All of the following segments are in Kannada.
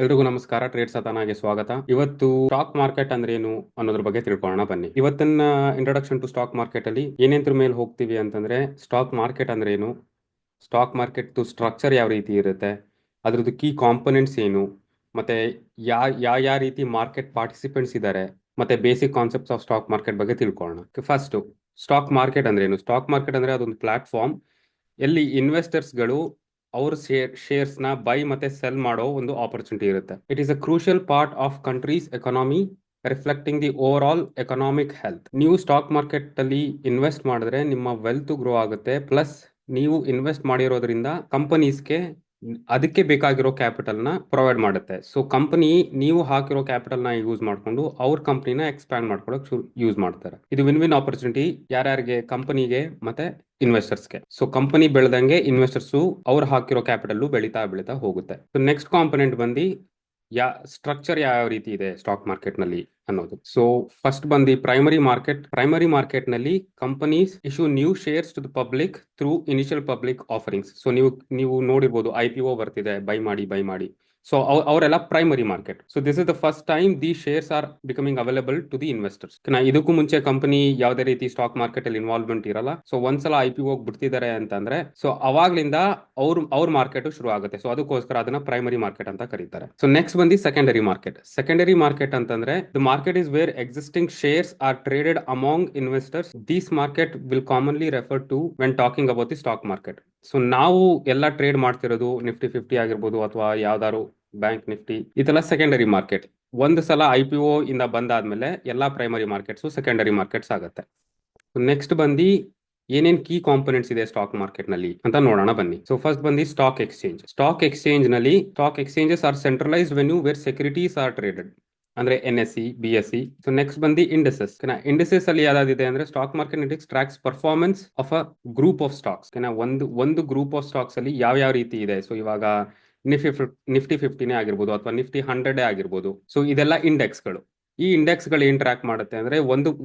ಎಲ್ರಿಗೂ ನಮಸ್ಕಾರ. ಟ್ರೇಡ್ ಸತಾನಾಗೆ ಸ್ವಾಗತ. ಇವತ್ತು ಸ್ಟಾಕ್ ಮಾರ್ಕೆಟ್ ಅಂದ್ರೆ ಏನು ಅನ್ನೋದ್ರ ಬಗ್ಗೆ ತಿಳ್ಕೊಳ್ಳೋಣ ಬನ್ನಿ. ಇವತ್ತಿನ ಇಂಟ್ರೊಡಕ್ಷನ್ ಟು ಸ್ಟಾಕ್ ಮಾರ್ಕೆಟ್ ಅಲ್ಲಿ ಏನೇಂದ್ರ ಮೇಲೆ ಹೋಗ್ತೀವಿ ಅಂತಂದ್ರೆ, ಸ್ಟಾಕ್ ಮಾರ್ಕೆಟ್ ಅಂದ್ರೆ ಏನು, ಸ್ಟಾಕ್ ಮಾರ್ಕೆಟ್ ಸ್ಟ್ರಕ್ಚರ್ ಯಾವ ರೀತಿ ಇರುತ್ತೆ, ಅದ್ರದ್ದು ಕೀ ಕಾಂಪೊನೆಂಟ್ಸ್ ಏನು, ಮತ್ತೆ ಯಾವ ರೀತಿ ಮಾರ್ಕೆಟ್ ಪಾರ್ಟಿಸಿಪೆಂಟ್ಸ್ ಇದ್ದಾರೆ, ಮತ್ತೆ basic concepts of stock market ಬಗ್ಗೆ ತಿಳ್ಕೊಳ್ಳೋಣ. ಫಸ್ಟ್, ಸ್ಟಾಕ್ ಮಾರ್ಕೆಟ್ ಅಂದ್ರೆ ಏನು? ಸ್ಟಾಕ್ ಮಾರ್ಕೆಟ್ ಅಂದ್ರೆ ಅದೊಂದು ಪ್ಲಾಟ್ಫಾರ್ಮ್ ಎಲ್ಲಿ ಇನ್ವೆಸ್ಟರ್ಸ್ಗಳು ಅವ್ರ ಶೇರ್ಸ್ ನ ಬೈ ಮತ್ತೆ ಸೆಲ್ ಮಾಡೋ ಒಂದು ಆಪರ್ಚುನಿಟಿ ಇರುತ್ತೆ. It is a crucial part of countries economy, reflecting the over all economic health. ನೀವು ಸ್ಟಾಕ್ ಮಾರ್ಕೆಟ್ ಅಲ್ಲಿ ಇನ್ವೆಸ್ಟ್ ಮಾಡಿದ್ರೆ ನಿಮ್ಮ ವೆಲ್ತ್ ಗ್ರೋ ಆಗುತ್ತೆ. ಪ್ಲಸ್ ನೀವು ಇನ್ವೆಸ್ಟ್ ಮಾಡಿರೋದ್ರಿಂದ ಕಂಪನೀಸ್ಗೆ ಅದಕ್ಕೆ ಬೇಕಾಗಿರೋ ಕ್ಯಾಪಿಟಲ್ ನ ಪ್ರೊವೈಡ್ ಮಾಡುತ್ತೆ. ಸೊ ಕಂಪನಿ ನೀವು ಹಾಕಿರೋ ಕ್ಯಾಪಿಟಲ್ ನ ಯೂಸ್ ಮಾಡ್ಕೊಂಡು ಅವ್ರ ಕಂಪನಿನ ಎಕ್ಸ್ಪ್ಯಾಂಡ್ ಮಾಡ್ಕೊಳಕ್ ಯೂಸ್ ಮಾಡ್ತಾರೆ. ಇದು ವಿನ್ ವಿನ್ ಆಪರ್ಚುನಿಟಿ ಯಾರ್ಯಾರಿಗೆ? ಕಂಪನಿಗೆ ಮತ್ತೆ ಇನ್ವೆಸ್ಟರ್ಸ್ಗೆ. ಸೊ ಕಂಪನಿ ಬೆಳೆದಂಗೆ ಇನ್ವೆಸ್ಟರ್ಸು ಅವ್ರು ಹಾಕಿರೋ ಕ್ಯಾಪಿಟಲ್ ಬೆಳೀತಾ ಬೆಳೀತಾ ಹೋಗುತ್ತೆ. ಸೊ ನೆಕ್ಸ್ಟ್ ಕಾಂಪೊನೆಂಟ್ ಬಂದು ಸ್ಟ್ರಕ್ಚರ್ ಯಾವ ರೀತಿ ಇದೆ ಸ್ಟಾಕ್ ಮಾರ್ಕೆಟ್ ನಲ್ಲಿ ಅನ್ನೋದು. ಸೊ ಫಸ್ಟ್ ಬಂದು ಪ್ರೈಮರಿ ಮಾರ್ಕೆಟ್ ನಲ್ಲಿ companies issue new shares to the public through initial public offerings. So ನೀವು ನೋಡಿರ್ಬೋದು, IPO ಬರ್ತಿದೆ, ಬೈ ಮಾಡಿ. ಸೊ ಅವರೆಲ್ಲ primary market. So this is the first time the shares are becoming available to the investors. ಇದಕ್ಕೂ ಮುಂಚೆ ಕಂಪನಿ ಯಾವುದೇ ರೀತಿ ಸ್ಟಾಕ್ ಮಾರ್ಕೆಟ್ ಅಲ್ಲಿ ಇನ್ವಾಲ್ವ್ಮೆಂಟ್ ಇರಲ್ಲ. ಸೊ ಒಂದ್ಸಲ IPO ಬಿಡ್ತಿದ್ದಾರೆ ಅಂತಂದ್ರೆ ಸೊ ಅವಾಗ್ಲಿಂದ ಅವ್ರ ಮಾರ್ಕೆಟ್ ಶುರು ಆಗುತ್ತೆ. ಸೊ ಅದಕ್ಕೋಸ್ಕರ ಅದನ್ನ ಪ್ರೈಮರಿ ಮಾರ್ಕೆಟ್ ಅಂತ ಕರೀತಾರೆ. ಸೊ ನೆಕ್ಸ್ಟ್ ಬಂದು ಸೆಕೆಂಡರಿ ಮಾರ್ಕೆಟ್ ಅಂತಂದ್ರೆ the market is where existing shares are traded among investors. This market will commonly refer to when talking about the stock market. So ನಾವು ಎಲ್ಲ ಟ್ರೇಡ್ ಮಾಡ್ತಿರೋದು ನಿಫ್ಟಿ 50 ಆಗಿರ್ಬೋದು ಅಥವಾ ಯಾವ್ದಾದ್ರು ಬ್ಯಾಂಕ್ ನಿಫ್ಟಿ, ಇದೆಲ್ಲ ಸೆಕೆಂಡರಿ ಮಾರ್ಕೆಟ್. ಒಂದು ಸಲ IPO ಇಂದ ಬಂದಾದ್ಮೇಲೆ ಎಲ್ಲಾ ಪ್ರೈಮರಿ ಮಾರ್ಕೆಟ್ಸ್ ಸೆಕೆಂಡರಿ ಮಾರ್ಕೆಟ್ಸ್ ಆಗುತ್ತೆ. ನೆಕ್ಸ್ಟ್ ಬಂದು ಏನೇನ್ ಕೀ ಕಾಂಪೊನೆಂಟ್ಸ್ ಇದೆ ಸ್ಟಾಕ್ ಮಾರ್ಕೆಟ್ ನಲ್ಲಿ ಅಂತ ನೋಡೋಣ ಬನ್ನಿ. ಸೊ ಫಸ್ಟ್ ಬಂದು stock exchanges are centralised venue where securities are traded, ಅಂದ್ರೆ NSE, BSE. ಸೊ ನೆಕ್ಸ್ಟ್ ಬಂದು ಇಂಡಿಸಸ್ ಅಲ್ಲಿ ಯಾವ್ದಾದಿದೆ ಅಂದ್ರೆ stock market index tracks performance of a group of stocks. ಒಂದು ಗ್ರೂಪ್ ಆಫ್ ಸ್ಟಾಕ್ಸ್ ಅಲ್ಲಿ ಯಾವ ರೀತಿ ಇದೆ. ಸೊ ಇವಾಗ ನಿಫ್ಟಿ 50ನೇ ಆಗಿರ್ಬೋದು ಅಥವಾ ನಿಫ್ಟಿ 100 ಆಗಿರ್ಬೋದು. ಸೊ ಇದೆಲ್ಲ ಇಂಡೆಕ್ಸ್ಗಳು. ಈ ಇಂಡೆಕ್ಸ್ಗಳು ಏನ್ ಟ್ರ್ಯಾಕ್ ಮಾಡುತ್ತೆ ಅಂದ್ರೆ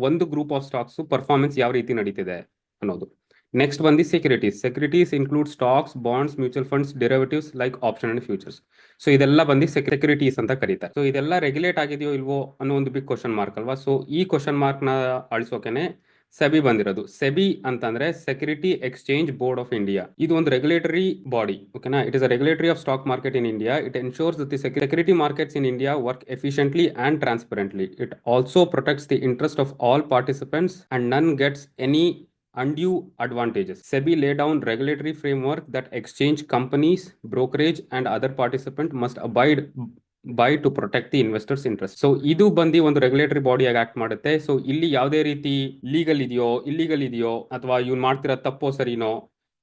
ಒಂದು ಗ್ರೂಪ್ ಆಫ್ ಸ್ಟಾಕ್ಸ್ ಪರ್ಫಾರ್ಮೆನ್ಸ್ ಯಾವ ರೀತಿ ನಡೀತಿದೆ ಅನ್ನೋದು. ನೆಕ್ಸ್ಟ್ ಬಂದು securities include stocks, bonds, mutual funds, derivatives like option and futures. So ಇದೆಲ್ಲ ಬಂದು ಸೆಕ್ಯೂರಿಟೀಸ್ ಅಂತ ಕರೀತಾರೆ. ಸೊ ಇದೆಲ್ಲ ರೆಗ್ಯುಲೇಟ್ ಆಗಿದೆಯೋ ಇಲ್ವೋ ಅನ್ನೋ ಒಂದು ಬಿಗ್ ಕ್ವಶನ್ ಮಾರ್ಕ್ ಅಲ್ವಾ. ಸೊ ಈ ಕ್ವಶನ್ ಮಾರ್ಕ್ ನ ಅಳಿಸೋಕೆನೆ ಸೆಬಿ ಬಂದಿರೋದು. ಸೆಬಿ ಅಂತಂದ್ರೆ security exchange board of India. ಇದು ಒಂದು ರೆಗ್ಯುಲೇಟರಿ ಬಾಡಿ. ಓಕೆನಾ? It is a regulatory of stock market in India. It ensures that the security markets in India work efficiently and transparently. It also protects the interest of all participants and none gets any undue advantages. SEBI lay down regulatory framework that exchange companies, brokerage and other participants must abide by to protect the investors interest. So ಇದು ಬಂದು ಒಂದು ರೆಗ್ಯುಲೇಟರಿ ಬಾಡಿ ಆಗಿ ಆಕ್ಟ್ ಮಾಡುತ್ತೆ. ಸೊ ಇಲ್ಲಿ ಯಾವುದೇ ರೀತಿ ಲೀಗಲ್ ಇದೆಯೋ ಇಲ್ಲಿಗಲ್ ಇದೆಯೋ ಅಥವಾ ಇವ್ನು ಮಾಡ್ತಿರೋ ತಪ್ಪೋ ಸರಿನೋ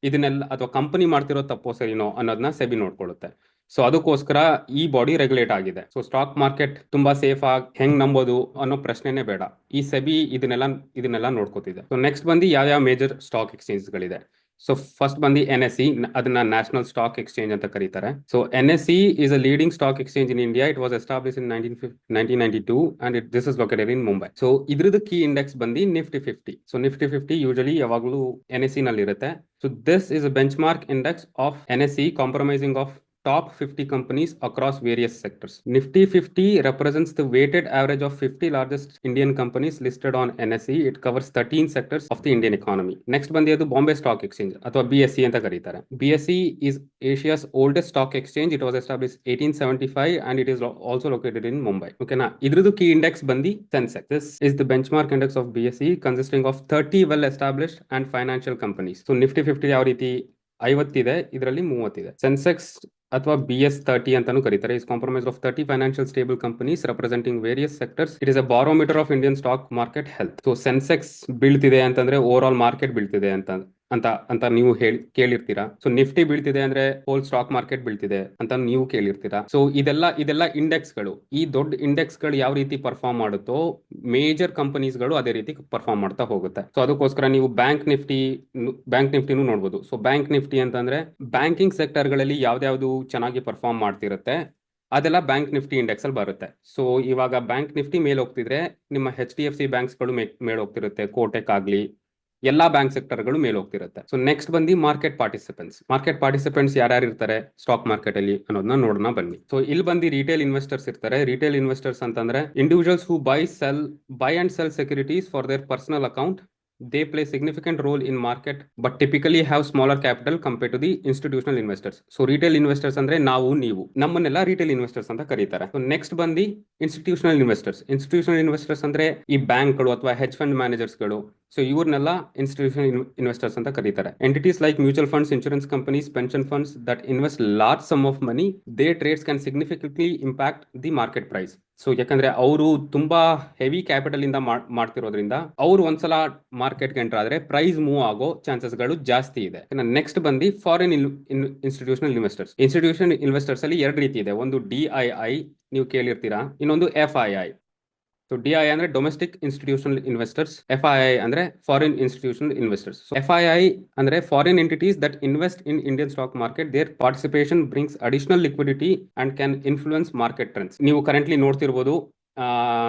ಇದನ್ನೆಲ್ಲ, ಅಥವಾ ಕಂಪನಿ ಮಾಡ್ತಿರೋ ತಪ್ಪೋ ಸರಿನೋ ಅನ್ನೋದನ್ನ ಸೆಬಿ ನೋಡ್ಕೊಳ್ಳುತ್ತೆ. ಸೊ ಅದಕ್ಕೋಸ್ಕರ ಈ ಬಾಡಿ ರೆಗ್ಯುಲೇಟ್ ಆಗಿದೆ. ಸೊ ಸ್ಟಾಕ್ ಮಾರ್ಕೆಟ್ ತುಂಬಾ ಸೇಫ್ ಆಗಿ ಹೆಂಗ್ ನಂಬೋದು ಅನ್ನೋ ಪ್ರಶ್ನೆನೇ ಬೇಡ. ಈ ಸೆಬಿ ಇದನ್ನೆಲ್ಲ ನೋಡ್ಕೋತಿದೆ. ಸೊ ನೆಕ್ಸ್ಟ್ ಬಂದು ಯಾವ ಮೇಜರ್ ಸ್ಟಾಕ್ ಎಕ್ಸ್ಚೇಂಜ್ ಗಳಿದೆ. ಸೊ ಫಸ್ಟ್ ಬಂದು NSE, ಅದನ್ನ ನ್ಯಾಷನಲ್ ಸ್ಟಾಕ್ ಎಕ್ಸ್ಚೇಂಜ್ ಅಂತ ಕರೀತಾರೆ. So NSE is a leading stock exchange in India. It was established in 1992 and this is located in Mumbai. So ಇದ್ರದ್ದು ಕೀ ಇಂಡೆಕ್ಸ್ ಬಂದು ನಿಫ್ಟಿ 50. ಸೊ ನಿಫ್ಟಿ 50 ಯೂಶಲಿ ಯಾವಾಗಲೂ NSE ನಲ್ಲಿ ಇರುತ್ತೆ. So this is a benchmark index of NSE comprising of top 50 companies across various sectors. Nifty 50 represents the weighted average of 50 largest Indian companies listed on NSE. It covers 13 sectors of the Indian economy. Next ಬಂದು ಅದು ಬಾಂಬೆ ಸ್ಟಾಕ್ ಎಕ್ಸ್ಚೇಂಜ್ ಅಥವಾ BSE ಅಂತ ಕರೀತಾರೆ. BSE is Asia's oldest stock exchange. It was established 1875 and it is also located in Mumbai. ಓಕೆನಾ? ಇದ್ರದ್ದು ಕೀ ಇಂಡೆಕ್ಸ್ ಬಂದು Sensex. This is the benchmark index of BSE consisting of 30 well established and financial companies. So Nifty 50 ಯಾವ ರೀತಿ 50 ಇದೆ, ಇದರಲ್ಲಿ 30 ಇದೆ. ಸೆನ್ಸೆಕ್ಸ್ ಅಥವಾ BS30 ಅಂತಾನೂ ಕರೀತಾರೆ. Is compromise of 30 financial stable companies representing various sectors. It is a barometer of Indian stock market health. So Sensex ಬೀಳ್ತಿದೆ ಅಂತಂದ್ರೆ ಓವರ್ ಆಲ್ ಮಾರ್ಕೆಟ್ ಬೀಳ್ತಿದೆ ಅಂತ ನೀವು ಕೇಳಿರ್ತೀರಾ. ಸೊ ನಿಫ್ಟಿ ಬೀಳ್ತಿದೆ ಅಂದ್ರೆ ಹೋಲ್ ಸ್ಟಾಕ್ ಮಾರ್ಕೆಟ್ ಬೀಳ್ತಿದೆ ಅಂತ ನೀವು ಕೇಳಿರ್ತೀರಾ. ಸೊ ಇದೆಲ್ಲ ಇಂಡೆಕ್ಸ್ ಗಳು. ಈ ದೊಡ್ಡ ಇಂಡೆಕ್ಸ್ ಗಳು ಯಾವ ರೀತಿ ಪರ್ಫಾರ್ಮ್ ಮಾಡುತ್ತೋ ಮೇಜರ್ ಕಂಪನೀಸ್ ಗಳು ಅದೇ ರೀತಿ ಪರ್ಫಾರ್ಮ್ ಮಾಡ್ತಾ ಹೋಗುತ್ತೆ. ಸೊ ಅದಕ್ಕೋಸ್ಕರ ನೀವು ಬ್ಯಾಂಕ್ ನಿಫ್ಟಿನೂ ನೋಡ್ಬೋದು. ಸೊ ಬ್ಯಾಂಕ್ ನಿಫ್ಟಿ ಅಂತಂದ್ರೆ ಬ್ಯಾಂಕಿಂಗ್ ಸೆಕ್ಟರ್ ಗಳಲ್ಲಿ ಯಾವ್ದಾವ್ದು ಚೆನ್ನಾಗಿ ಪರ್ಫಾರ್ಮ್ ಮಾಡ್ತಿರುತ್ತೆ ಅದೆಲ್ಲ ಬ್ಯಾಂಕ್ ನಿಫ್ಟಿ ಇಂಡೆಕ್ಸ್ ಅಲ್ಲಿ ಬರುತ್ತೆ. ಸೊ ಇವಾಗ ಬ್ಯಾಂಕ್ ನಿಫ್ಟಿ ಮೇಲೆ ಹೋಗ್ತಿದ್ರೆ ನಿಮ್ಮ HDFC ಬ್ಯಾಂಕ್ಸ್ ಗಳು ಮೇಲೆ ಹೋಗ್ತಿರುತ್ತೆ. ಕೋಟೆಕ್ ಆಗ್ಲಿ ಎಲ್ಲಾ ಬ್ಯಾಂಕ್ ಸೆಕ್ಟರ್ಗಳು ಮೇಲೆ ಹೋಗ್ತಿರುತ್ತೆ. ಸೊ ನೆಕ್ಸ್ಟ್ ಬಂದು ಮಾರ್ಕೆಟ್ ಪಾರ್ಟಿಸಿಪೆಂಟ್ಸ್ ಯಾರ್ಯಾರು ಇರ್ತಾರೆ ಸ್ಟಾಕ್ ಮಾರ್ಕೆಟ್ ಅಲ್ಲಿ ಅನ್ನೋದನ್ನ ನೋಡೋಣ ಬನ್ನಿ. ಸೊ ಇಲ್ಲಿ ಬಂದು ರಿಟೇಲ್ ಇನ್ವೆಸ್ಟರ್ಸ್ ಇರ್ತಾರೆ. ರಿಟೇಲ್ ಇನ್ವೆಸ್ಟರ್ಸ್ ಅಂತಂದ್ರೆ individuals who by and sell securities for there personal account. They play significant role in market but typically have smaller capital compared to the institutional investors. So retail investors ಅಂದ್ರೆ ನಾವು ನೀವು ನಮ್ಮನ್ನೆಲ್ಲ ರಿಟೇಲ್ ಇನ್ವೆಸ್ಟರ್ಸ್ ಅಂತ ಕರೀತಾರೆ. ಸೊ ನೆಕ್ಸ್ಟ್ ಬಂದು ಇನ್ಸ್ಟಿಟ್ಯೂಷನಲ್ ಇನ್ವೆಸ್ಟರ್ಸ್ ಅಂದ್ರೆ ಈ ಬ್ಯಾಂಕ್ಗಳು ಅಥವಾ ಹೆಡ್ಜ್ ಫಂಡ್ ಮ್ಯಾನೇಜರ್ಸ್ಗಳು. ಸೊ ಇವ್ರನ್ನೆಲ್ಲ ಇನ್ಸ್ಟಿಟ್ಯೂಷನಲ್ ಇನ್ವೆಸ್ಟರ್ಸ್ ಅಂತ ಕರೀತಾರೆ. Entities like mutual funds, insurance companies, pension funds that invest large sum of money, they trades can significantly impact the market price. So ಯಾಕಂದ್ರೆ ಅವರು ತುಂಬಾ ಹೆವಿ ಕ್ಯಾಪಿಟಲ್ ಇಂದ ಮಾಡ್ತಿರೋದ್ರಿಂದ ಅವರು ಒಂದ್ಸಲ ಮಾರ್ಕೆಟ್ಗೆ ಎಂಟರ್ ಆದ್ರೆ ಪ್ರೈಸ್ ಮೂವ್ ಆಗೋ ಚಾನ್ಸಸ್ ಗಳು ಜಾಸ್ತಿ ಇದೆ. ನೆಕ್ಸ್ಟ್ ಬಂದು ಫಾರಿನ್ ಇನ್ಸ್ಟಿಟ್ಯೂಷನಲ್ ಇನ್ವೆಸ್ಟರ್ಸ್ ಅಲ್ಲಿ ಎರಡು ರೀತಿ ಇದೆ. ಒಂದು DII ನೀವು ಕೇಳಿರ್ತೀರಾ, ಇನ್ನೊಂದು FII. ಸೊ DII ಅಂದ್ರೆ ಡೊಮೆಸ್ಟಿಕ್ ಇನ್ಸ್ಟಿಟ್ಯೂಷನಲ್ ಇನ್ವೆಸ್ಟರ್ಸ್, FII ಅಂದ್ರೆ ಫಾರಿನ್ ಇನ್ಸ್ಟಿಟ್ಯೂಷನಲ್ ಇನ್ವೆಸ್ಟರ್ಸ್. FII ಅಂದ್ರೆ foreign entities that invest in Indian stock market. Their participation brings additional liquidity and can influence market trends. ನೀವು ಕರೆಂಟ್ಲಿ ನೋಡ್ತಿರ್ಬೋದು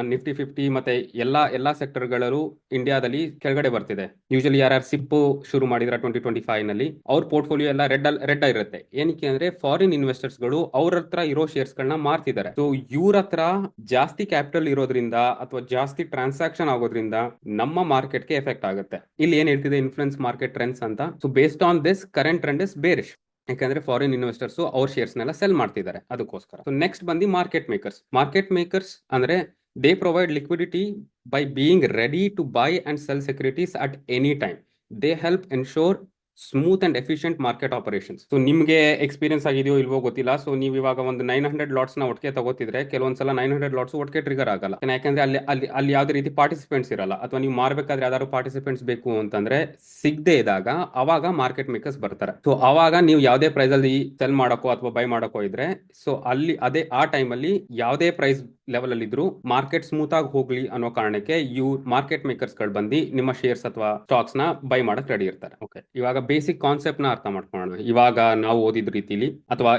ನಿಫ್ಟಿ 50 ಮತ್ತೆ ಎಲ್ಲಾ ಸೆಕ್ಟರ್ಗಳು ಇಂಡಿಯಾದಲ್ಲಿ ಕೆಳಗಡೆ ಬರ್ತಿದೆ. ಯೂಶಲಿ ಯಾರ್ಯಾರು ಸಿಪ್ ಶುರು ಮಾಡಿದ್ರ 2025 ನಲ್ಲಿ ಅವ್ರ ಪೋರ್ಟ್ಫೋಲಿಯೋ ಎಲ್ಲ ರೆಡ್ ಆಗಿರುತ್ತೆ. ಏನಕ್ಕೆ ಅಂದ್ರೆ ಫಾರಿನ್ ಇನ್ವೆಸ್ಟರ್ಸ್ ಗಳು ಅವ್ರ ಹತ್ರ ಇರೋ ಶೇರ್ಸ್ ಗಳನ್ನ ಮಾರ್ತಿದ್ದಾರೆ. ಸೊ ಇವ್ರ ಹತ್ರ ಜಾಸ್ತಿ ಕ್ಯಾಪಿಟಲ್ ಇರೋದ್ರಿಂದ ಅಥವಾ ಜಾಸ್ತಿ ಟ್ರಾನ್ಸಾಕ್ಷನ್ ಆಗೋದ್ರಿಂದ ನಮ್ಮ ಮಾರ್ಕೆಟ್ಗೆ ಎಫೆಕ್ಟ್ ಆಗುತ್ತೆ. ಇಲ್ಲಿ ಏನ್ ಹೇಳ್ತಿದೆ ಇನ್ಫ್ಲುಯೆನ್ಸ್ ಮಾರ್ಕೆಟ್ ಟ್ರೆಂಡ್ಸ್ ಅಂತ. So based on this current trend is bearish. ಯಾಕಂದ್ರೆ ಫಾರಿನ್ ಇನ್ವೆಸ್ಟರ್ಸ್ ಅವ್ರ ಶೇರ್ಸ್ ನೆಲ್ಲ ಸೆಲ್ ಮಾಡ್ತಿದ್ದಾರೆ ಅದಕ್ಕೋಸ್ಕರ. ಸೊ ನೆಕ್ಸ್ಟ್ ಬಂದು ಮಾರ್ಕೆಟ್ ಮೇಕರ್ಸ್ ಅಂದ್ರೆ they provide liquidity by being ready to buy and sell securities at any time. They help ensure smooth and efficient market operations. So ನಿಮ್ಗೆ ಎಕ್ಸ್ಪೀರಿಯನ್ಸ್ ಆಗಿದೆಯೋ ಇಲ್ವೋ ಗೊತ್ತಿಲ್ಲ. ಸೊ ನೀವು ಇವಾಗ ಒಂದು 900 ಲಾಟ್ಸ್ ನ ಒಟ್ಟಿಗೆ ತಗೋತಿದ್ರೆ ಕೆಲವೊಂದ್ಸಲ 900 ಲಾಟ್ಸ್ ಒಟ್ಟಿಗೆ ಟ್ರಿಗರ್ ಆಗಲ್ಲ. ಯಾಕಂದ್ರೆ ಅಲ್ಲಿ ಯಾವುದೇ ರೀತಿ ಪಾರ್ಟಿಸಿಪೆಂಟ್ಸ್ ಇರಲ್ಲ. ಅಥವಾ ನೀವು ಮಾರ್ಬೇಕಾದ್ರೆ ಯಾವ್ದಾದ್ರು ಪಾರ್ಟಿಸಿಪೆಂಟ್ಸ್ ಬೇಕು ಅಂತಂದ್ರೆ ಸಿಗದೆ ಇದ್ದಾಗ ಅವಾಗ ಮಾರ್ಕೆಟ್ ಮೇಕರ್ಸ್ ಬರ್ತಾರೆ. ಸೊ ಅವಾಗ ನೀವು ಯಾವುದೇ ಪ್ರೈಸ್ ಅಲ್ಲಿ ಸೆಲ್ ಮಾಡಕೋ ಅಥವಾ ಬೈ ಮಾಡಕೋ ಇದ್ರೆ ಸೊ ಆ ಟೈಮ್ ಅಲ್ಲಿ ಯಾವುದೇ ಪ್ರೈಸ್ ಲೆವೆಲ್ ಅಲ್ಲಿ ಇದ್ರು ಮಾರ್ಕೆಟ್ ಸ್ಮೂತ್ ಆಗಿ ಹೋಗ್ಲಿ ಅನ್ನೋ ಕಾರಣಕ್ಕೆ ಮಾರ್ಕೆಟ್ ಮೇಕರ್ಸ್ ಗಳು ಬಂದು ನಿಮ್ಮ ಶೇರ್ಸ್ ಅಥವಾ ಸ್ಟಾಕ್ಸ್ ನ ಬೈ ಮಾಡಕ್ ರೆಡಿ ಇರ್ತಾರೆ. ಓಕೆ, ಇವಾಗ ಬೇಸಿಕ್ ಕಾನ್ಸೆಪ್ಟ್ ನ ಅರ್ಥ ಮಾಡ್ಕೊಳ್ಳೋಣ. ಇವಾಗ ನಾವು ಓದಿದ ರೀತಿಲಿ ಅಥವಾ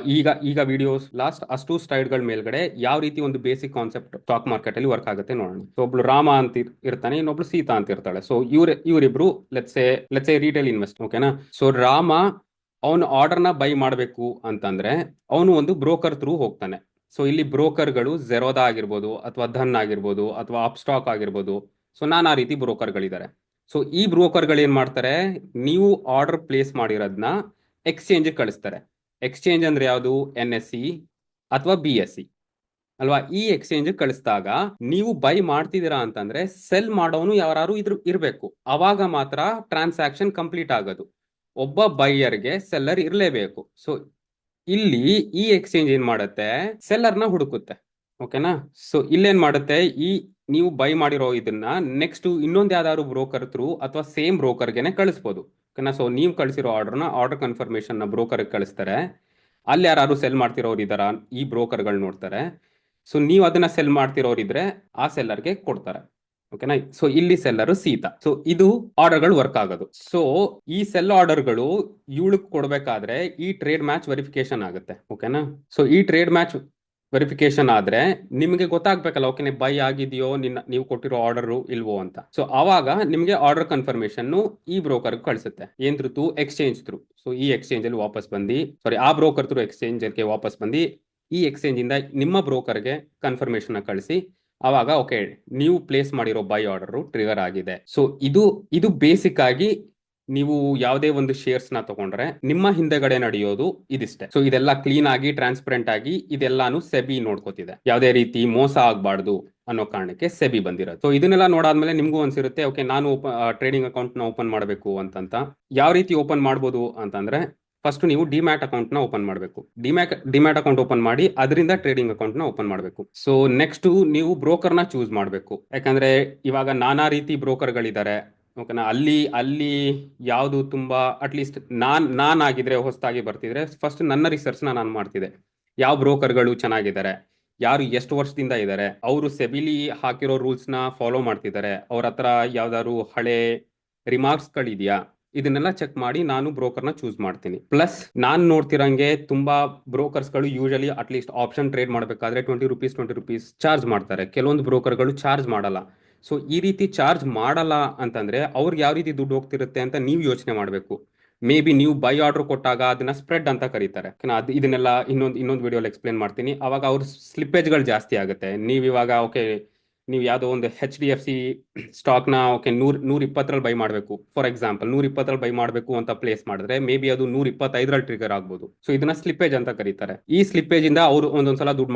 ಈಗ ವಿಡಿಯೋಸ್ ಲಾಸ್ಟ್ ಅಷ್ಟು ಸ್ಲೈಡ್ ಗಳ ಮೇಲ್ಗಡೆ ಯಾವ ರೀತಿ ಒಂದು ಬೇಸಿಕ್ ಕಾನ್ಸೆಪ್ಟ್ ಸ್ಟಾಕ್ ಮಾರ್ಕೆಟ್ ಅಲ್ಲಿ ವರ್ಕ್ ಆಗುತ್ತೆ ನೋಡೋಣ. ಸೊ ಒಬ್ಳು ರಾಮ ಅಂತ ಇರ್ತಾನೆ, ಇನ್ನೊಬ್ಳು ಸೀತಾ ಅಂತ ಇರ್ತಾಳೆ. ಸೊ ಇವರಿಬ್ರು ಲೆಟ್ಸ್ ಎ ರಿಟೇಲ್ ಇನ್ವೆಸ್ಟ್. ಓಕೆನಾ. ಸೊ ರಾಮ ಅವನು ಆರ್ಡರ್ ನ ಬೈ ಮಾಡಬೇಕು ಅಂತಂದ್ರೆ ಅವನು ಒಂದು ಬ್ರೋಕರ್ ಥ್ರೂ ಹೋಗ್ತಾನೆ. ಸೊ ಇಲ್ಲಿ ಬ್ರೋಕರ್ಗಳು ಝೆರೋದಾ ಆಗಿರ್ಬೋದು ಅಥವಾ ಧನ್ ಆಗಿರ್ಬೋದು ಅಥವಾ ಅಪ್ಸ್ಟಾಕ್ ಆಗಿರ್ಬೋದು. ಸೊ ನಾನಾ ರೀತಿ ಬ್ರೋಕರ್ಗಳಿದ್ದಾರೆ. ಸೊ ಈ ಬ್ರೋಕರ್ಗಳು ಏನ್ ಮಾಡ್ತಾರೆ, ನೀವು ಆರ್ಡರ್ ಪ್ಲೇಸ್ ಮಾಡಿರೋದನ್ನ ಎಕ್ಸ್ಚೇಂಜ್ ಕಳಿಸ್ತಾರೆ. ಎಕ್ಸ್ಚೇಂಜ್ ಅಂದ್ರೆ ಯಾವುದು, NSE ಅಥವಾ BSE ಅಲ್ವಾ. ಈ ಎಕ್ಸ್ಚೇಂಜ್ ಕಳಿಸಿದಾಗ ನೀವು ಬೈ ಮಾಡ್ತಿದ್ದೀರಾ ಅಂತಂದ್ರೆ ಸೆಲ್ ಮಾಡೋನು ಯಾರು ಇರ್ಬೇಕು. ಅವಾಗ ಮಾತ್ರ ಟ್ರಾನ್ಸಾಕ್ಷನ್ ಕಂಪ್ಲೀಟ್ ಆಗೋದು. ಒಬ್ಬ ಬೈಯರ್ಗೆ ಸೆಲ್ಲರ್ ಇರಲೇಬೇಕು. ಸೊ ಇಲ್ಲಿ ಈ ಎಕ್ಸ್ಚೇಂಜ್ ಏನ್ ಮಾಡುತ್ತೆ, ಸೆಲ್ಲರ್ನ ಹುಡುಕುತ್ತೆ. ಓಕೆನಾ. ಸೊ ಇಲ್ಲೇನ್ ಮಾಡುತ್ತೆ, ನೀವು ಬೈ ಮಾಡಿರೋ ಇದನ್ನ ನೆಕ್ಸ್ಟ್ ಇನ್ನೊಂದು ಯಾವ್ದಾದ್ರು ಬ್ರೋಕರ್ ಥ್ರೂ ಅಥವಾ ಸೇಮ್ ಬ್ರೋಕರ್ಗೆನೆ ಕಳಿಸ್ಬೋದು. ಓಕೆನಾ. ಸೊ ನೀವು ಕಳಿಸಿರೋ ಆರ್ಡರ್ ಕನ್ಫರ್ಮೇಶನ್ ನ ಬ್ರೋಕರ್ ಕಳಿಸ್ತಾರೆ. ಅಲ್ಲಿ ಯಾರು ಸೆಲ್ ಮಾಡ್ತಿರೋರು ಇದಾರ ಈ ಬ್ರೋಕರ್ಗಳು ನೋಡ್ತಾರೆ. ಸೊ ನೀವು ಅದನ್ನ ಸೆಲ್ ಮಾಡ್ತಿರೋರಿದ್ರೆ ಆ ಸೆಲ್ಲರ್ಗೆ ಕೊಡ್ತಾರೆ. ಓಕೆನಾ. ಸೊ ಇಲ್ಲಿ ಸೆಲ್ಲರ್ ಸೀತಾ. ಸೊ ಇದು ಆರ್ಡರ್ಗಳು ವರ್ಕ್ ಆಗೋದು. ಸೊ ಈ ಸೆಲ್ ಆರ್ಡರ್ಗಳು ಇವಳಕ್ ಕೊಡ್ಬೇಕಾದ್ರೆ ಈ ಟ್ರೇಡ್ ಮ್ಯಾಚ್ ವೆರಿಫಿಕೇಶನ್ ಆಗುತ್ತೆ. ಓಕೆನಾ. ಸೊ ಈ ಟ್ರೇಡ್ ಮ್ಯಾಚ್ ವೆರಿಫಿಕೇಶನ್ ಆದ್ರೆ ನಿಮಗೆ ಗೊತ್ತಾಗ್ಬೇಕಲ್ಲ, ಓಕೆ ಬೈ ಆಗಿದೆಯೋ ನೀವು ಕೊಟ್ಟಿರೋ ಆರ್ಡರ್ ಇಲ್ವೋ ಅಂತ. ಸೊ ಅವಾಗ ನಿಮಗೆ ಆರ್ಡರ್ ಕನ್ಫರ್ಮೇಶನ್ ಈ ಬ್ರೋಕರ್ ಕಳಿಸುತ್ತೆ. ಏನ್ ಥ್ರೂ, ಎಕ್ಸ್ಚೇಂಜ್ ಥ್ರೂ. ಸೊ ಈ ಎಕ್ಸ್ಚೇಂಜ್ ಅಲ್ಲಿ ವಾಪಸ್ ಬಂದು ಆ ಬ್ರೋಕರ್ ಥ್ರೂ ಎಕ್ಸ್ಚೇಂಜ್ ಗೆ ವಾಪಸ್ ಬಂದು ಈ ಎಕ್ಸ್ಚೇಂಜ್ ಇಂದ ನಿಮ್ಮ ಬ್ರೋಕರ್ಗೆ ಕನ್ಫರ್ಮೇಶನ್ ಕಳಿಸಿ ಅವಾಗ ಓಕೆ ನೀವು ಪ್ಲೇಸ್ ಮಾಡಿರೋ ಬೈ ಆರ್ಡರ್ ಟ್ರಿಗರ್ ಆಗಿದೆ. ಸೊ ಇದು ಬೇಸಿಕ್ ಆಗಿ ನೀವು ಯಾವುದೇ ಒಂದು ಶೇರ್ಸ್ ನ ತಗೊಂಡ್ರೆ ನಿಮ್ಮ ಹಿಂದೆಗಡೆ ನಡೆಯೋದು ಇದಿಷ್ಟೇ. ಸೊ ಇದೆಲ್ಲ ಕ್ಲೀನ್ ಆಗಿ ಟ್ರಾನ್ಸ್ಪರೆಂಟ್ ಆಗಿ ಇದೆಲ್ಲಾನು ಸೆಬಿ ನೋಡ್ಕೋತಿದೆ. ಯಾವುದೇ ರೀತಿ ಮೋಸ ಆಗಬಾರ್ದು ಅನ್ನೋ ಕಾರಣಕ್ಕೆ ಸೆಬಿ ಬಂದಿರೋದು. ಸೊ ಇದನ್ನೆಲ್ಲ ನೋಡಾದ್ಮೇಲೆ ನಿಮ್ಗೂ ಅನ್ಸಿರುತ್ತೆ, ಓಕೆ ನಾನು ಟ್ರೇಡಿಂಗ್ ಅಕೌಂಟ್ ನ ಓಪನ್ ಮಾಡಬೇಕು ಅಂತಂತ. ಯಾವ ರೀತಿ ಓಪನ್ ಮಾಡ್ಬೋದು ಅಂತಂದ್ರೆ ಫಸ್ಟ್ ನೀವು ಡಿಮ್ಯಾಟ್ ಅಕೌಂಟ್ ನ ಓಪನ್ ಮಾಡಬೇಕು. ಡಿಮ್ಯಾಟ್ ಅಕೌಂಟ್ ಓಪನ್ ಮಾಡಿ ಅದರಿಂದ ಟ್ರೇಡಿಂಗ್ ಅಕೌಂಟ್ ನ ಓಪನ್ ಮಾಡಬೇಕು. ಸೊ ನೆಕ್ಸ್ಟ್ ನೀವು ಬ್ರೋಕರ್ ನ ಚೂಸ್ ಮಾಡಬೇಕು. ಯಾಕಂದ್ರೆ ಇವಾಗ ನಾನಾ ರೀತಿ ಬ್ರೋಕರ್ಗಳಿದ್ದಾರೆ. ಓಕೆನಾ. ಅಲ್ಲಿ ಯಾವುದು ತುಂಬಾ ಅಟ್ಲೀಸ್ಟ್ ನಾನ್ ಆಗಿದ್ರೆ ಹೊಸದಾಗಿ ಬರ್ತಿದ್ರೆ ಫಸ್ಟ್ ನನ್ನ ರಿಸರ್ಚ್ ನಾನು ಮಾಡ್ತಿದ್ದೆ. ಯಾವ ಬ್ರೋಕರ್ಗಳು ಚೆನ್ನಾಗಿದ್ದಾರೆ, ಯಾರು ಎಷ್ಟು ವರ್ಷದಿಂದ ಇದ್ದಾರೆ, ಅವರು ಸೆಬಿಲಿ ಹಾಕಿರೋ ರೂಲ್ಸ್ ನ ಫಾಲೋ ಮಾಡ್ತಿದ್ದಾರೆ, ಅವ್ರ ಹತ್ರ ಯಾವ್ದಾದ್ರು ಹಳೆ ರಿಮಾರ್ಕ್ಸ್ ಗಳಿದೆಯಾ, ಇದನ್ನೆಲ್ಲ ಚೆಕ್ ಮಾಡಿ ನಾನು ಬ್ರೋಕರ್ನ ಚೂಸ್ ಮಾಡ್ತೀನಿ. ಪ್ಲಸ್ ನಾನ್ ನೋಡ್ತಿರಂಗೆ ತುಂಬಾ ಬ್ರೋಕರ್ಸ್ ಗಳು ಯೂಶಲಿ ಅಟ್ಲೀಸ್ಟ್ ಆಪ್ಷನ್ ಟ್ರೇಡ್ ಮಾಡಬೇಕಾದ್ರೆ 20 ರೂಪೀಸ್ ಚಾರ್ಜ್ ಮಾಡ್ತಾರೆ. ಕೆಲವೊಂದು ಬ್ರೋಕರ್ಗಳು ಚಾರ್ಜ್ ಮಾಡಲ್ಲ. ಸೊ ಈ ರೀತಿ ಚಾರ್ಜ್ ಮಾಡಲ್ಲ ಅಂತಂದ್ರೆ ಅವ್ರಿಗೆ ಯಾವ ರೀತಿ ದುಡ್ಡು ಹೋಗ್ತಿರುತ್ತೆ ಅಂತ ನೀವು ಯೋಚನೆ ಮಾಡಬೇಕು. ಮೇ ಬಿ ನೀವು ಬೈ ಆರ್ಡರ್ ಕೊಟ್ಟಾಗ ಅದನ್ನ ಸ್ಪ್ರೆಡ್ ಅಂತ ಕರೀತಾರೆ. ಇದನ್ನೆಲ್ಲ ಇನ್ನೊಂದು ವಿಡಿಯೋಲಿ ಎಕ್ಸ್ಪ್ಲೇನ್ ಮಾಡ್ತೀನಿ. ಅವಾಗ ಅವ್ರ ಸ್ಲಿಪ್ಪೇಜ್ಗಳು ಜಾಸ್ತಿ ಆಗುತ್ತೆ. ನೀವು ಇವಾಗ ಓಕೆ, ನೀವು ಯಾವುದೋ ಒಂದು HDFC ಸ್ಟಾಕ್ನ ಓಕೆ 120ರಲ್ಲಿ ಬೈ ಮಾಡಬೇಕು, ಫಾರ್ ಎಕ್ಸಾಂಪಲ್ 120ರಲ್ಲಿ ಬೈ ಮಾಡಬೇಕು ಅಂತ ಪ್ಲೇಸ್ ಮಾಡಿದ್ರೆ ಮೇ ಬಿ ಅದು 125ರಲ್ಲಿ ಟ್ರಿಗರ್ ಆಗ್ಬೋದು. ಸೊ ಇದನ್ನ ಸ್ಲಿಪ್ಪೇಜ್ ಅಂತ ಕರೀತಾರೆ. ಈ ಸ್ಲಿಪ್ಪೇಜ್ ಇಂದ ಅವರು ಒಂದೊಂದ್ಸಲ ದುಡ್ಡು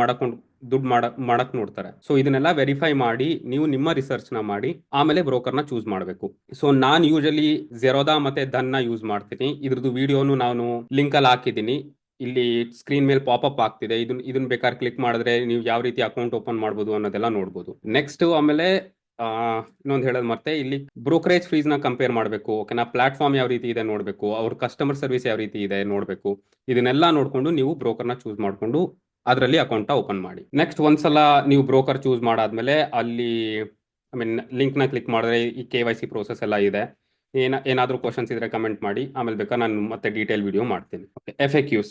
ಮಾಡಕ್ ನೋಡ್ತಾರೆ. ಸೊ ಇದನ್ನೆಲ್ಲ ವೆರಿಫೈ ಮಾಡಿ ನೀವು ನಿಮ್ಮ ರಿಸರ್ಚ್ ನ ಮಾಡಿ ಆಮೇಲೆ ಬ್ರೋಕರ್ನ ಚೂಸ್ ಮಾಡಬೇಕು. ಸೊ ನಾನು ಯೂಶಲಿ ಜೆರೋದಾ ಮತ್ತೆ ಧನ್ನ ಯೂಸ್ ಮಾಡ್ತೀನಿ. ಇದ್ರದ್ದು ವಿಡಿಯೋನು ನಾನು ಲಿಂಕ್ ಅಲ್ಲಿ ಹಾಕಿದ್ದೀನಿ. ಇಲ್ಲಿ ಸ್ಕ್ರೀನ್ ಮೇಲೆ ಪಾಪಪ್ ಆಗ್ತಿದೆ. ಇದನ್ನ ಬೇಕಾದ್ರೆ ಕ್ಲಿಕ್ ಮಾಡಿದ್ರೆ ನೀವು ಯಾವ ರೀತಿ ಅಕೌಂಟ್ ಓಪನ್ ಮಾಡ್ಬೋದು ಅನ್ನೋದೆಲ್ಲ ನೋಡ್ಬೋದು. ನೆಕ್ಸ್ಟ್ ಆಮೇಲೆ ಇನ್ನೊಂದು ಹೇಳೋದು ಮತ್ತೆ, ಇಲ್ಲಿ ಬ್ರೋಕರೇಜ್ ಫೀಸ್ ನ ಕಂಪೇರ್ ಮಾಡಬೇಕು. ಓಕೆನಾ, ಪ್ಲಾಟ್ಫಾರ್ಮ್ ಯಾವ ರೀತಿ ಇದೆ ನೋಡಬೇಕು, ಅವ್ರ ಕಸ್ಟಮರ್ ಸರ್ವಿಸ್ ಯಾವ ರೀತಿ ಇದೆ ನೋಡಬೇಕು. ಇದನ್ನೆಲ್ಲ ನೋಡ್ಕೊಂಡು ನೀವು ಬ್ರೋಕರ್ನ ಚೂಸ್ ಮಾಡ್ಕೊಂಡು ಅದರಲ್ಲಿ ಅಕೌಂಟ್ ಓಪನ್ ಮಾಡಿ. ನೆಕ್ಸ್ಟ್ ಒಂದ್ಸಲ ನೀವು ಬ್ರೋಕರ್ ಚೂಸ್ ಮಾಡಾದ್ಮೇಲೆ ಅಲ್ಲಿ ಲಿಂಕ್ ನ ಕ್ಲಿಕ್ ಮಾಡಿದ್ರೆ ಈ KYC ಪ್ರೋಸೆಸ್ ಎಲ್ಲ ಇದೆ. ಏನಾದರೂ ಕ್ವಶನ್ಸ್ ಇದ್ರೆ ಕಮೆಂಟ್ ಮಾಡಿ, ಆಮೇಲೆ ಬೇಕಾದ್ರೆ ನಾನು ಮತ್ತೆ ಡೀಟೇಲ್ ವಿಡಿಯೋ ಮಾಡ್ತೀನಿ. FAQs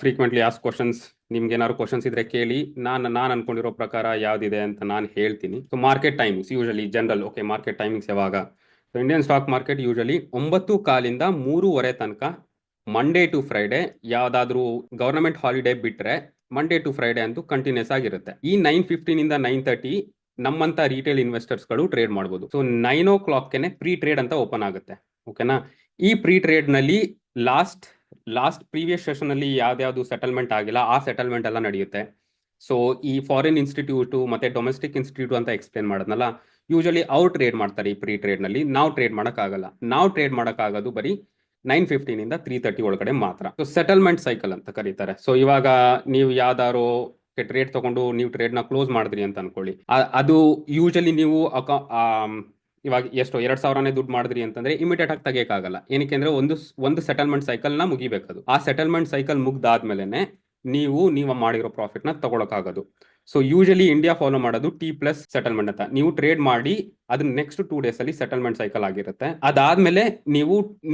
frequently as questions. ನಿಮ್ಗೆ ಏನಾದ್ರು ಕ್ವಶನ್ಸ್ ಇದ್ರೆ ಕೇಳಿ, ನಾನು ಅನ್ಕೊಂಡಿರೋ ಪ್ರಕಾರ ಯಾವ್ದಿದೆ ಅಂತ ನಾನು ಹೇಳ್ತೀನಿ. So market timings usually general. Okay, market timings ಯಾವಾಗ? So Indian stock market usually 9:15 3:30 ತನಕ, ಮಂಡೇ ಟು ಫ್ರೈಡೆ. ಯಾವ್ದಾದ್ರು ಗವರ್ನಮೆಂಟ್ ಹಾಲಿಡೇ ಬಿಟ್ರೆ ಮಂಡೇ ಟು ಫ್ರೈಡೆ ಅಂತೂ ಕಂಟಿನ್ಯೂಸ್ ಆಗಿರುತ್ತೆ. ಈ 9:15 ಇಂದ 9:30 ನಮ್ಮಂತ ರಿಟೇಲ್ ಇನ್ವೆಸ್ಟರ್ಸ್ಗಳು ಟ್ರೇಡ್ ಮಾಡ್ಬೋದು. ಸೊ 9 o'clockಗೆ ಪ್ರೀ ಟ್ರೇಡ್ ಅಂತ ಓಪನ್ ಆಗುತ್ತೆ. ಓಕೆನಾ, ಈ ಪ್ರೀ ಟ್ರೇಡ್ ನಲ್ಲಿ ಲಾಸ್ಟ್ ಪ್ರೀವಿಯಸ್ ಸೆಷನ್ ಅಲ್ಲಿ ಯಾವ್ದಾವ್ದು ಸೆಟಲ್ಮೆಂಟ್ ಆಗಿಲ್ಲ, ಆ ಸೆಟಲ್ಮೆಂಟ್ ಎಲ್ಲ ನಡೆಯುತ್ತೆ. ಸೊ ಈ ಫಾರಿನ್ ಇನ್ಸ್ಟಿಟ್ಯೂಟ್ ಮತ್ತೆ ಡೊಮೆಸ್ಟಿಕ್ ಇನ್ಸ್ಟಿಟ್ಯೂಟ್ ಅಂತ ಎಕ್ಸ್ಪ್ಲೇನ್ ಮಾಡೋದ್ನಲ್ಲ, ಯೂಶಲಿ ಅವ್ರು ಟ್ರೇಡ್ ಮಾಡ್ತಾರೆ ಈ ಪ್ರೀ ಟ್ರೇಡ್ ನಲ್ಲಿ. ನಾವು ಟ್ರೇಡ್ ಮಾಡೋಕ್ಕಾಗಲ್ಲ. ನಾವು ಟ್ರೇಡ್ ಮಾಡೋಕ್ಕಾಗೋದು ಬರೀ 9:15 ಇಂದ 3:30 ಒಳಗಡೆ ಮಾತ್ರ. ಸೊ ಸೆಟಲ್ಮೆಂಟ್ ಸೈಕಲ್ ಅಂತ ಕರೀತಾರೆ. ಸೊ ಇವಾಗ ನೀವು ಯಾವ್ದಾರು ಟ್ರೇಡ್ ತಗೊಂಡು ನೀವು ಟ್ರೇಡ್ ನ ಕ್ಲೋಸ್ ಮಾಡಿದ್ರಿ ಅಂತ ಅನ್ಕೊಳ್ಳಿ. ಅದು ಯೂಶಲಿ ನೀವು ಇವಾಗ ಎಷ್ಟು 2,000ನೇ ದುಡ್ಡು ಮಾಡಿದ್ರಿ ಅಂತಂದ್ರೆ ಇಮಿಡಿಯೇಟ್ ಆಗಿ ತೆಗಿಯಕ್ಕಾಗಲ್ಲ. ಏನಕ್ಕೆ ಅಂದ್ರೆ ಒಂದು ಸೆಟಲ್ಮೆಂಟ್ ಸೈಕಲ್ ನ ಮುಗಿಬೇಕದು. ಆ ಸೆಟಲ್ಮೆಂಟ್ ಸೈಕಲ್ ಮುಗ್ದಾದ್ಮೇಲೆ ನೀವು ಮಾಡಿರೋ ಪ್ರಾಫಿಟ್ ನ ತಗೊಳಕ್ಕಾಗೋದು. ಸೊ ಯೂಶಲಿ ಇಂಡಿಯಾ ಫಾಲೋ ಮಾಡೋದು T+ ಸೆಟಲ್ಮೆಂಟ್ ಅಂತ. ನೀವು ಟ್ರೇಡ್ ಮಾಡಿ ಅದನ್ನ ನೆಕ್ಸ್ಟ್ 2 days ಅಲ್ಲಿ ಸೆಟಲ್ಮೆಂಟ್ ಸೈಕಲ್ ಆಗಿರುತ್ತೆ. ಅದಾದ್ಮೇಲೆ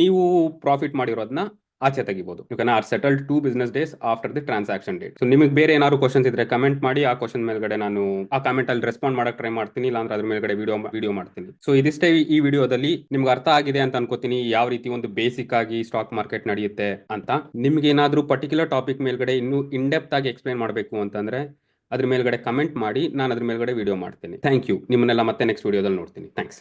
ನೀವು ಪ್ರಾಫಿಟ್ ಮಾಡಿರೋದನ್ನ ಆಚೆ ತೆಗಿಬಹುದು. You can are settled 2 business days after the transaction date. So ನಿಮಗೆ ಬೇರೆ ಏನಾದ್ರು ಕ್ವಶನ್ಸ್ ಇದ್ರೆ ಕಮೆಂಟ್ ಮಾಡಿ. ಆ ಕ್ವಶನ್ ಮೇಲ್ಗಡೆ ನಾನು ಆ ಕಮೆಂಟ್ ಅಲ್ಲಿ ರೆಸ್ಪಾಂಡ್ ಮಾಡಕ್ ಟ್ರೈ ಮಾಡ್ತೀನಿ, ಇಲ್ಲಾಂದ್ರೆ ಅದ್ರ ಮೇಲ್ಗಡೆ ವಿಡಿಯೋ ಮಾಡ್ತೀನಿ. ಸೊ ಇದಿಷ್ಟೇ ಈ ವಿಡಿಯೋದಲ್ಲಿ. ನಿಮ್ಗೆ ಅರ್ಥ ಆಗಿದೆ ಅಂತ ಅನ್ಕೋತೀನಿ, ಯಾವ ರೀತಿ ಒಂದು ಬೇಸಿಕ್ ಆಗಿ ಸ್ಟಾಕ್ ಮಾರ್ಕೆಟ್ ನಡೆಯುತ್ತೆ ಅಂತ. ನಿಮ್ಗೆ ಏನಾದ್ರೂ ಪರ್ಟಿಕ್ಯುಲರ್ ಟಾಪಿಕ್ ಮೇಲ್ಗಡೆ ಇನ್ನೂ ಇನ್ಡೆಪ್ತ್ ಆಗಿ ಎಕ್ಸ್ಪ್ಲೇನ್ ಮಾಡಬೇಕು ಅಂತಂದ್ರೆ ಅದ್ರ ಮೇಲ್ಗಡೆ ಕಮೆಂಟ್ ಮಾಡಿ, ನಾನು ಅದ್ರ ಮೇಲ್ಗಡೆ ವಿಡಿಯೋ ಮಾಡ್ತೀನಿ. Thank you. ನಿಮ್ಮನ್ನೆಲ್ಲ ಮತ್ತೆ ನೆಕ್ಸ್ಟ್ ವಿಡಿಯೋದಲ್ಲಿ ನೋಡ್ತೀನಿ. ಥ್ಯಾಂಕ್ಸ್.